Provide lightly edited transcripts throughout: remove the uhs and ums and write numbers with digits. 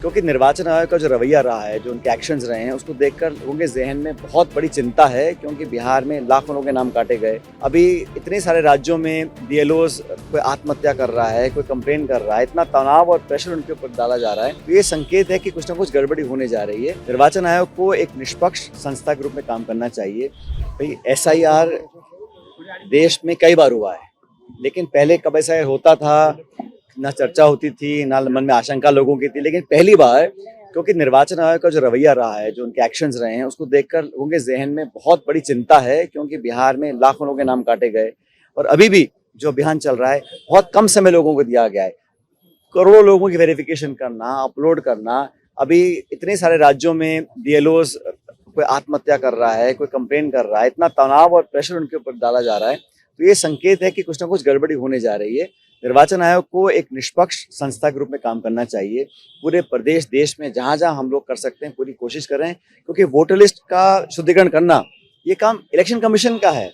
क्योंकि निर्वाचन आयोग का जो रवैया रहा है, जो उनके एक्शंस रहे हैं, उसको देखकर लोगों के जहन में बहुत बड़ी चिंता है। क्योंकि बिहार में लाखों लोगों के नाम काटे गए। अभी इतने सारे राज्यों में बीएलओज कोई आत्महत्या कर रहा है, कोई कंप्लेन कर रहा है, इतना तनाव और प्रेशर उनके ऊपर डाला जा रहा है। तो ये संकेत है कि कुछ ना कुछ गड़बड़ी होने जा रही है। निर्वाचन आयोग को एक निष्पक्ष संस्था के रूप में काम करना चाहिए। भाई SIR देश में कई बार हुआ है, लेकिन पहले कब SIR होता था, ना चर्चा होती थी, ना मन में आशंका लोगों की थी। लेकिन पहली बार, क्योंकि निर्वाचन आयोग का जो रवैया रहा है, जो उनके एक्शंस रहे हैं, उसको देखकर लोगों के जहन में बहुत बड़ी चिंता है। क्योंकि बिहार में लाखों लोगों के नाम काटे गए और अभी भी जो अभियान चल रहा है, बहुत कम समय लोगों को दिया गया है। करोड़ों लोगों की वेरिफिकेशन करना, अपलोड करना। अभी इतने सारे राज्यों में BLOs कोई आत्महत्या कर रहा है, कोई कंप्लेन कर रहा है, इतना तनाव और प्रेशर उनके ऊपर डाला जा रहा है। तो ये संकेत है कि कुछ ना कुछ गड़बड़ी होने जा रही है। निर्वाचन आयोग को एक निष्पक्ष संस्था के रूप में काम करना चाहिए। पूरे प्रदेश देश में जहां जहां हम लोग कर सकते हैं, पूरी कोशिश करें। क्योंकि वोटर लिस्ट का शुद्धिकरण करना, ये काम इलेक्शन कमीशन का है,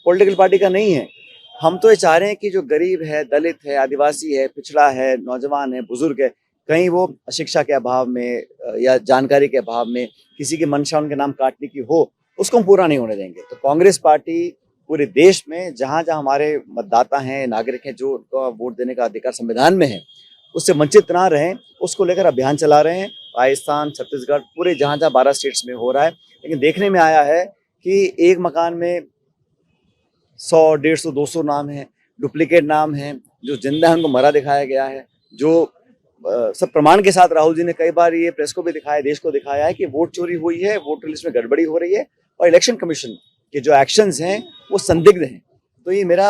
पॉलिटिकल पार्टी का नहीं है। हम तो ये चाह रहे हैं कि जो गरीब है, दलित है, आदिवासी है, पिछड़ा है, नौजवान है, बुजुर्ग है, कहीं वो शिक्षा के अभाव में या जानकारी के अभाव में किसी की मंशा उनके नाम काटने की हो, उसको हम पूरा नहीं होने देंगे। तो कांग्रेस पार्टी पूरे देश में जहां जहां हमारे मतदाता हैं, नागरिक हैं, जो उनका वोट देने का अधिकार संविधान में है, उससे वंचित ना रहें, उसको लेकर अभियान चला रहे हैं। राजस्थान, छत्तीसगढ़, पूरे जहां जहां 12 स्टेट्स में हो रहा है। लेकिन देखने में आया है कि एक मकान में 100, 150, 200 नाम है, डुप्लीकेट नाम है। जो जिंदा है उनको मरा दिखाया गया है। जो सब प्रमाण के साथ राहुल जी ने कई बार ये प्रेस को भी दिखाया, देश को दिखाया है कि वोट चोरी हुई है, वोटर लिस्ट में गड़बड़ी हो रही है और इलेक्शन कमीशन के जो एक्शंस हैं वो संदिग्ध हैं। तो ये मेरा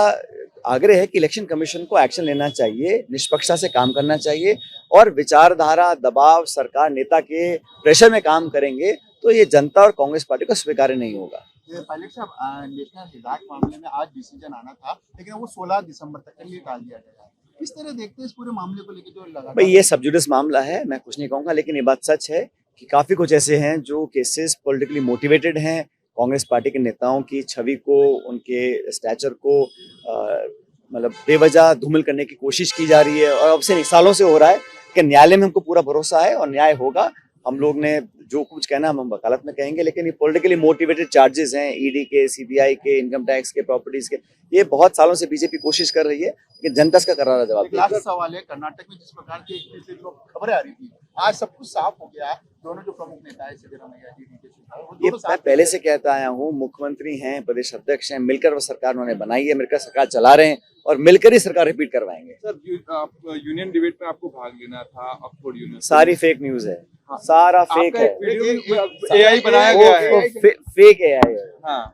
आग्रह है कि इलेक्शन कमीशन को एक्शन लेना चाहिए, निष्पक्षता से काम करना चाहिए और विचारधारा, दबाव, सरकार, नेता के प्रेशर में काम करेंगे तो ये जनता और कांग्रेस पार्टी को स्वीकार्य नहीं होगा। पायलट साहब, नेशनल हिदायत मामले में आज डिसीजन आना था, लेकिन वो 16 दिसंबर तक के लिए टाल दिया गया है। किस तरह देखते हैं इस पूरे मामले को लेकर जो लगातार? भाई ये सब जुडिस मामला है, मैं कुछ नहीं कहूंगा। लेकिन ये बात सच है कि काफी कुछ ऐसे हैं जो केसेस पॉलिटिकली मोटिवेटेड हैं। कांग्रेस पार्टी के नेताओं की छवि को, उनके स्टैचर को मतलब बेवजह धूमिल करने की कोशिश की जा रही है और अब से सालों से हो रहा है। कि न्यायालय में हमको पूरा भरोसा है और न्याय होगा। हम लोग ने जो कुछ कहना हम वकालत में कहेंगे। लेकिन ये पॉलिटिकली मोटिवेटेड चार्जेस हैं, ED के, CBI के, इनकम टैक्स के, प्रॉपर्टीज के। ये बहुत सालों से बीजेपी कोशिश कर रही है कि जनता इसका करारा जवाब दे। लास्ट सवाल है, कर्नाटक में जिस प्रकार की जो खबरें आ रही थी, आज सब कुछ साफ हो गया है। दोनों जो प्रमुख नेता है, सिद्धरामैया जी, ये मैं पहले से कहता आया हूँ, मुख्यमंत्री हैं, प्रदेश अध्यक्ष हैं, मिलकर वो सरकार उन्होंने बनाई है, मिलकर सरकार चला रहे हैं और मिलकर ही सरकार रिपीट करवाएंगे। सर, यूनियन डिबेट में आपको भाग लेना था, ऑक्सफोर्ड यूनियन। सारी फेक न्यूज है। हाँ, सारा फेक है। AI बनाया गया है। फेक AI है। हाँ।